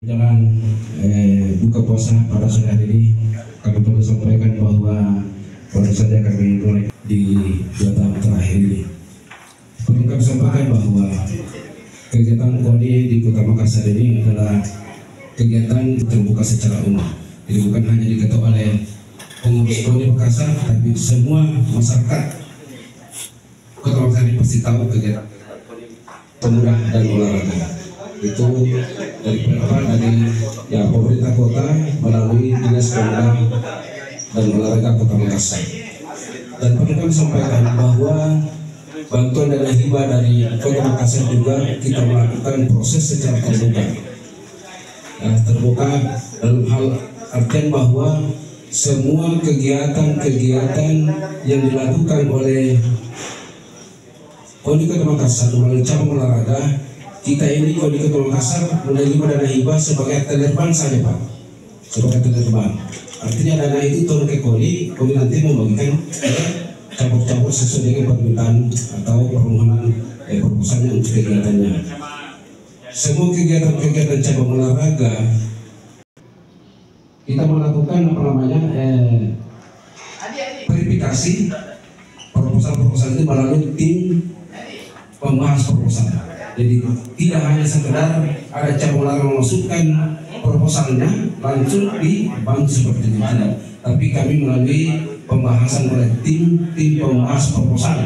Jalan buka puasa pada sore hari ini, kami perlu sampaikan bahwa baru saja kami mulai di 2 tahun terakhir ini. Perlu kami sampaikan bahwa kegiatan KONI di Kota Makassar ini adalah kegiatan terbuka secara umum. Jadi bukan hanya diketuai oleh pengurus KONI Makassar, tapi semua masyarakat Kota Makassar ini pasti tahu kegiatan pemuda dan olahraga. Itu dari pemerintah kota melalui dinas pemuda dan olahraga Kota Makassar. Dan perlu kami sampaikan bahwa bantuan dana hibah dari Kota Makassar juga kita melakukan proses secara terbuka. Terbuka dalam hal artian bahwa semua kegiatan-kegiatan yang dilakukan oleh KONI Kota Makassar melalui cabang olahraga, kita ini KONI Kota Makassar menerima dana hibah sebagai telerban saja, Pak. Sebagai telerban. Artinya dana itu turun ke KONI nanti membagikan cabur-cabur sesuai dengan permintaan atau permohonan proposalnya untuk kegiatannya. Semua kegiatan-kegiatan cabang olahraga kita melakukan verifikasi proposal itu melalui tim pembahas proposal. Jadi tidak hanya sekedar ada cabang olahraga memasukkan proposalnya langsung dibantu seperti itu, tapi kami melalui pembahasan oleh tim pembahas proposal